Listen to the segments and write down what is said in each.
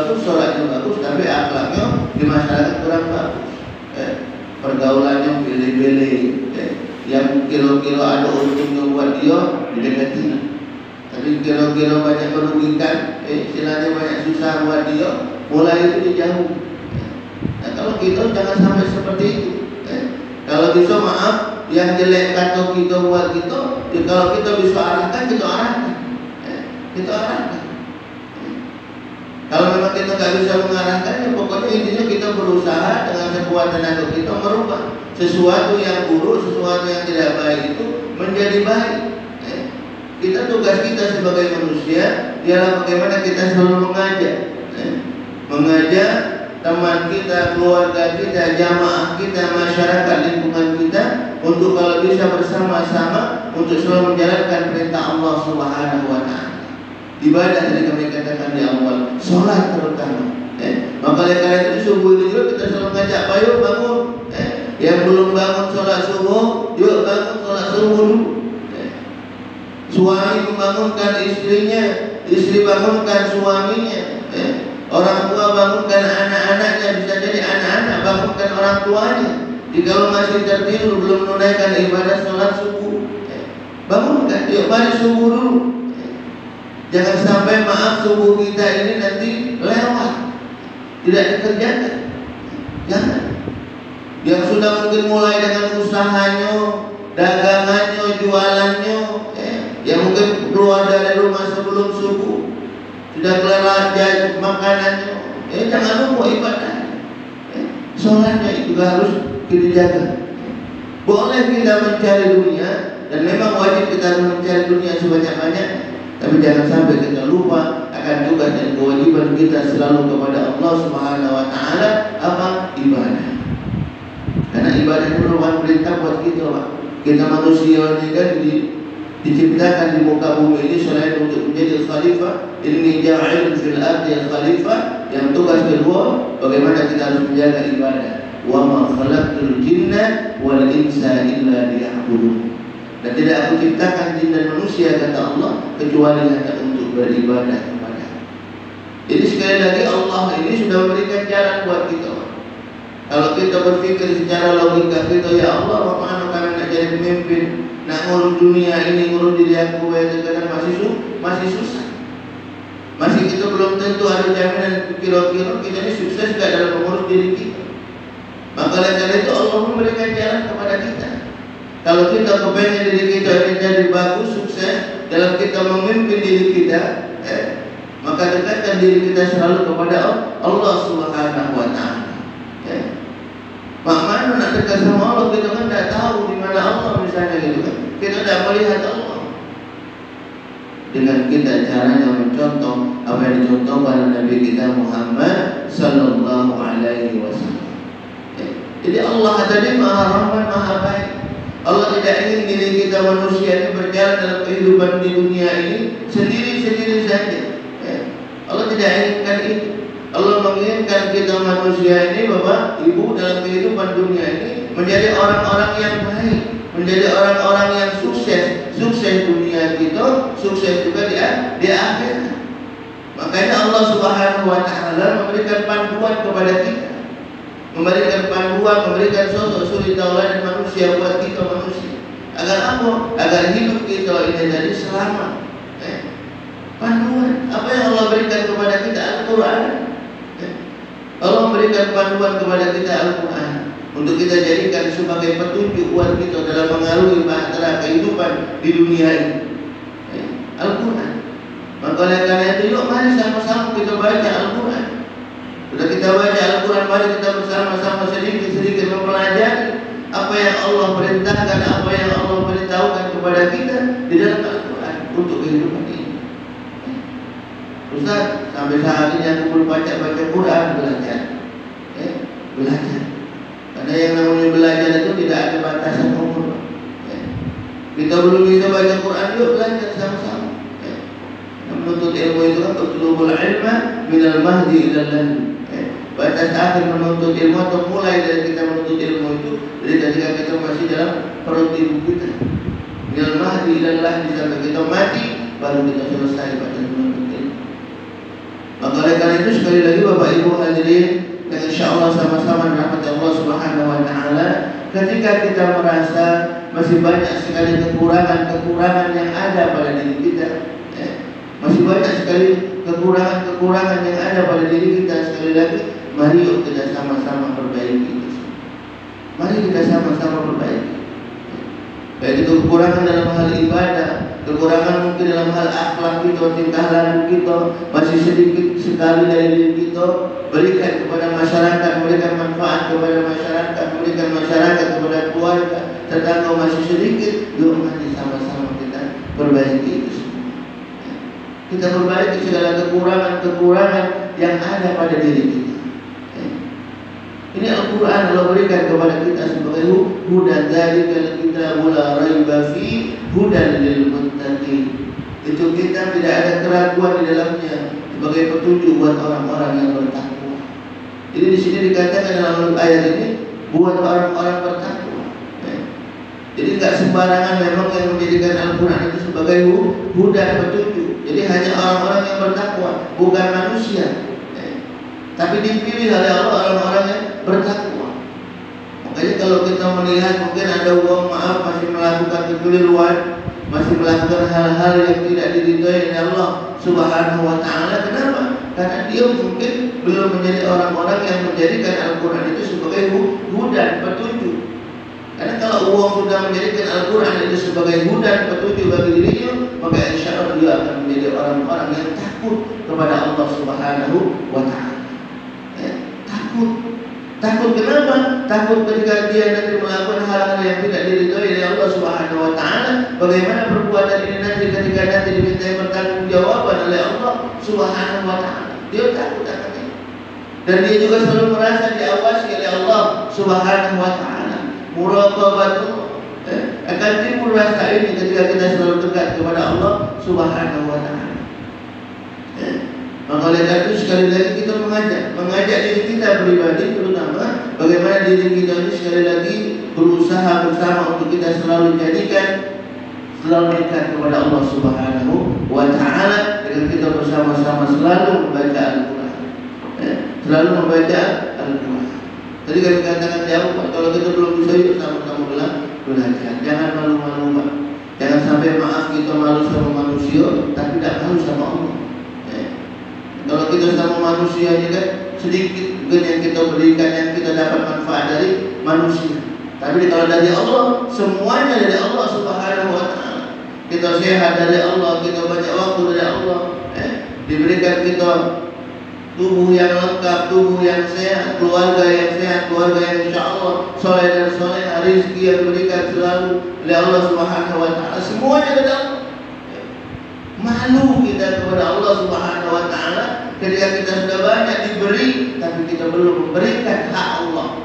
bagus, sholatnya bagus, tapi akhlaknya di masyarakat kurang bagus. Pergaulannya pilih-pilih, yang kilo-kilo ada untungnya buat dia didekati, tapi kilo-kilo banyak merugikan, istilahnya banyak susah buat dia, mulai itu dijauh. Nah, kalau kita jangan sampai seperti itu. Kalau bisa maaf, yang jelek kata kita buat kita, kalau kita bisa arahkan, kita arahkan. Kita arahkan. Kalau memang kita nggak bisa mengarahkan, ya pokoknya intinya kita berusaha dengan sekuat tenaga kita merubah sesuatu yang buruk, sesuatu yang tidak baik itu menjadi baik. Kita tugas kita sebagai manusia ialah bagaimana kita selalu mengajak teman kita, keluarga kita, jamaah kita, masyarakat lingkungan kita untuk kalau bisa bersama-sama untuk selalu menjalankan perintah Allah Subhanahu wa Ta'ala. Ibadah tadi kami katakan di awal, sholat terutama. Maka oleh karena itu subuh itu juga kita selalu ngajak, ayo bangun. Yang belum bangun sholat subuh, yuk bangun sholat subuh dulu. Suami membangunkan istrinya, istri bangunkan suaminya. Orang tua bangunkan anak-anaknya, bisa jadi anak-anak bangunkan orang tuanya. Jika masih tertidur belum menunaikan ibadah sholat subuh, bangunkan, yuk mari subuh dulu. Jangan sampai maaf subuh kita ini nanti lewat, tidak dikerjakan. Jangan. Yang sudah mungkin mulai dengan usahanya, dagangannya, jualannya, yang mungkin keluar dari rumah sebelum subuh, sudah kelar makanannya, jangan lupa ibadah. Sholatnya juga harus kita jaga. Boleh kita mencari dunia, dan memang wajib kita mencari dunia sebanyak-banyaknya. Tapi jangan sampai kita lupa akan tugas dan kewajiban kita selalu kepada Allah Subhanahu wa Ta'ala, apa? Ibadah. Karena ibadah itu merupakan perintah buat kita, Pak. Kita manusia ini kan diciptakan di muka bumi ini selain untuk menjadi khalifah, inni ja'ilun fil ardi khalifah, yang tugas kedua bagaimana kita harus menjaga ibadah. Wa ma khalaqtul jinna wal insa illa liya'budun. Dan tidak aku ciptakan jin dan manusia, kata Allah, kecuali hanya untuk beribadah kepada. Jadi sekali lagi Allah ini sudah memberikan jalan buat kita. Kalau kita berpikir secara logika kita, ya Allah, bagaimana kami nak jadi pemimpin, nak ngurus dunia ini, ngurus diri aku, kadang masih susah. Masih kita belum tentu ada jaminan kira-kira kita ini sukses gak dalam mengurus diri kita. Maka oleh karena itu Allah memberikan jalan kepada kita. Kalau kita kepengen diri kita ini jadi bagus, sukses dalam kita memimpin diri kita, maka dekatkan diri kita selalu kepada Allah Subhanahu wa Ta'ala. Mana nak dekat sama Allah, kita kan tidak tahu di mana Allah misalnya gitu kan. Kita tidak melihat Allah. Dengan kita caranya mencontoh apa yang dicontohkan Nabi kita Muhammad sallallahu alaihi wasallam. Jadi Allah tadi Maha Rahman, Maha Baik. Allah tidak ingin diri kita manusia ini berjalan dalam kehidupan di dunia ini sendiri-sendiri saja. Allah tidak inginkan itu. Allah menginginkan kita manusia ini, Bapak, Ibu, dalam kehidupan dunia ini menjadi orang-orang yang baik, menjadi orang-orang yang sukses. Sukses dunia kita, sukses juga di akhirat. Makanya Allah Subhanahu wa Ta'ala memberikan panduan kepada kita, memberikan panduan, memberikan sosok suri tauladan manusia buat kita manusia. Agar apa? Agar hidup kita ini jadi selamat. Panduan apa yang Allah berikan kepada kita? Al-Quran. Allah memberikan panduan kepada kita Al-Quran untuk kita jadikan sebagai petunjuk buat kita dalam mengarungi bahtera kehidupan di dunia ini. Al-Quran. Maka oleh karena itu, yuk mari sama-sama kita baca Al-Quran. Sudah kita baca Al-Quran, mari kita bersama-sama sedikit-sedikit mempelajari apa yang Allah perintahkan, apa yang Allah beritahukan kepada kita di dalam Al-Quran untuk kehidupan ini. Ustaz, sampai saat ini aku belum baca Quran, belajar. Belajar. Karena yang namanya belajar itu tidak ada batasan umur. Kita belum bisa baca Quran, yuk belajar sama-sama. Menuntut ilmu itu kan utlubul ilma minal mahdi ilal lahdi. Batas akhir menuntut ilmu atau mulai dari kita menuntut ilmu itu dari ketika kita masih dalam perut ibu kita. Minal mahdi ilal lahdi, sampai kita mati baru kita selesai baca menuntut ilmu. Maka oleh karena itu sekali lagi Bapak Ibu hadirin yang insya Allah sama-sama dirahmati Allah Subhanahu Wa Taala, ketika kita merasa masih banyak sekali kekurangan yang ada pada diri kita, masih banyak sekali kekurangan yang ada pada diri kita, sekali lagi mari yuk kita sama-sama perbaiki itu. Mari kita sama-sama perbaiki. Baik itu kekurangan dalam hal ibadah, kekurangan mungkin dalam hal akhlak kita, tingkah laku kita masih sedikit sekali dari diri kita, berikan kepada masyarakat, berikan manfaat kepada masyarakat, berikan masyarakat kepada keluarga, tetangga masih sedikit, yuk mari sama-sama kita perbaiki itu semua. Kita perbaiki segala kekurangan yang ada pada diri kita. Ini Al-Quran Allah berikan kepada kita sebagai hudan, dzalikal kitabul la raiba fi hudan lil muttaqin. Itu kita tidak ada keraguan di dalamnya, sebagai petunjuk buat orang-orang yang bertakwa. Jadi di sini dikatakan dalam ayat ini buat orang-orang bertakwa. Jadi enggak sembarangan memang yang menjadikan Al-Quran itu sebagai hudan, petunjuk. Jadi hanya orang-orang yang bertakwa, bukan manusia. Tapi dipilih oleh Allah orang-orang yang bertakwa. Makanya kalau kita melihat mungkin ada uang maaf masih melakukan kekeliruan, masih melakukan hal-hal yang tidak diridhoi oleh Allah Subhanahu Wa Taala. Kenapa? Karena dia mungkin belum menjadi orang-orang yang menjadikan Al-Quran itu sebagai hudan, petunjuk. Karena kalau uang sudah menjadikan Al-Quran itu sebagai hudan, petunjuk bagi dirinya, maka insya Allah dia akan menjadi orang-orang yang takut kepada Allah Subhanahu Wa Taala. Takut kenapa? Takut ketika dia nanti melakukan hal-hal yang tidak diridhoi oleh Allah Subhanahu Wa Taala. Bagaimana perbuatan ini nanti ketika nanti dimintai pertanggungjawaban oleh Allah Subhanahu Wa Taala? Dia takut akan itu. Dan dia juga selalu merasa diawasi oleh Allah Subhanahu Wa Taala. Muraqabatullah. Akan timbul rasa ini ketika kita selalu dekat kepada Allah Subhanahu Wa Taala. Maka oleh karena itu sekali lagi kita mengajak diri kita pribadi, terutama bagaimana diri kita ini sekali lagi berusaha bersama untuk kita selalu jadikan selalu dekat kepada Allah Subhanahu Wa Taala dengan kita bersama-sama selalu membaca Al-Quran, selalu membaca Al-Quran. Tadi kami katakan jauh, kalau kita belum bisa yuk sama-sama belajar. Jangan malu-malu, Pak. Jangan sampai maaf kita malu sama manusia, tapi tidak malu sama Allah. Kalau kita sama manusia ini kan sedikit mungkin yang kita berikan, yang kita dapat manfaat dari manusia. Tapi kalau dari Allah, semuanya dari Allah Subhanahu Wa Taala. Kita sehat dari Allah, kita banyak waktu dari Allah, diberikan kita tubuh yang lengkap, tubuh yang sehat, keluarga yang sehat, keluarga yang insya Allah soleh dan soleh, rezeki yang diberikan selalu oleh Allah Subhanahu Wa Taala. Semuanya dari Allah. Malu kita kepada Allah Subhanahu Wa Taala ketika kita sudah banyak diberi, tapi kita belum memberikan hak Allah,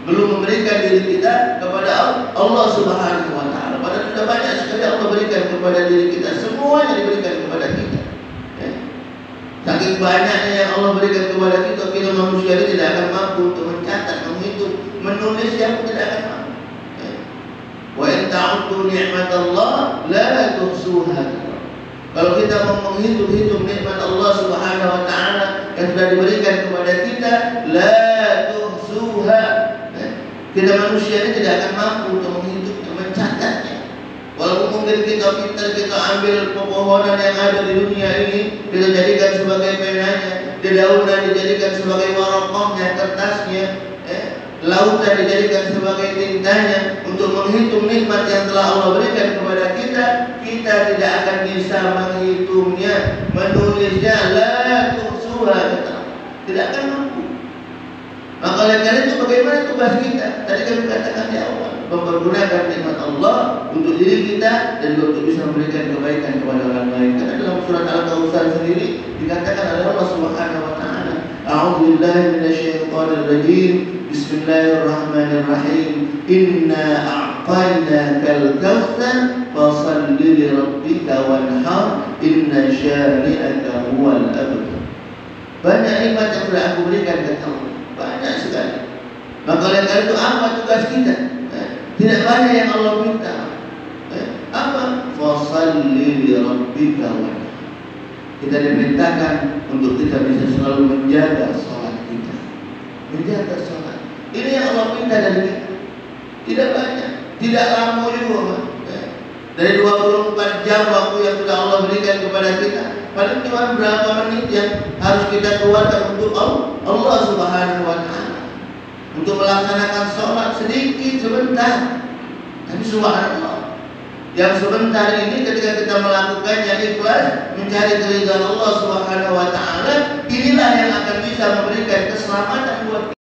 belum memberikan diri kita kepada Allah Subhanahu Wa Taala. Padahal sudah banyak sekali Allah berikan kepada diri kita, semuanya diberikan kepada kita. Saking banyaknya yang Allah berikan kepada kita, kita manusia ini tidak akan mampu untuk mencatat, menghitung, menulis yang tidak akan mampu. Wa in ta'uddu ni'matallah la tuhsuha. Kalau kita mau menghitung nikmat Allah Subhanahu Wa Taala yang sudah diberikan kepada kita, la tuhsuha. Kita manusia ini tidak akan mampu untuk menghitungnya, mencatatnya. Walaupun mungkin kita pintar, kita ambil pepohonan yang ada di dunia ini, kita jadikan sebagai penanya, dedaunan dijadikan sebagai waraqahnya, kertasnya, lautan dijadikan sebagai tintanya untuk menghitung nikmat yang telah Allah berikan kepada kita, kita tidak akan bisa menghitungnya, menulisnya, la tuhsuha, tidak akan mampu. Maka oleh karena itu bagaimana tugas kita? Tadi kami katakan di awal, mempergunakan nikmat Allah untuk diri kita dan juga untuk bisa memberikan kebaikan kepada orang lain. Karena dalam surat Al-Kautsar sendiri dikatakan oleh Allah Subhanahu Wa Taala, A'udzubillahi minasyaitonir rajim. Bismillahirrahmanirrahim. Inna a'tainakal kautsar fashalli li rabbika wanhar inna syani'aka huwal abtar. Banyak nikmat yang sudah aku berikan ke kamu, banyak sekali. Maka oleh karena itu apa tugas kita? Tidak banyak yang Allah minta. Apa? Fashalli li rabbika wanhar. Kita diperintahkan untuk kita bisa selalu menjaga sholat kita. Menjaga sholat. Ini yang Allah minta dari kita. Tidak banyak, tidak lama juga. Dari 24 jam waktu yang sudah Allah berikan kepada kita, paling cuma berapa menit yang harus kita keluarkan untuk Allah Subhanahu wa Ta'ala. Untuk melaksanakan sholat sedikit sebentar. Tapi subhanallah, yang sebentar ini ketika kita melakukannya ikhlas, mencari keridhaan Allah Subhanahu wa Ta'ala, inilah yang akan bisa memberikan keselamatan buat kita.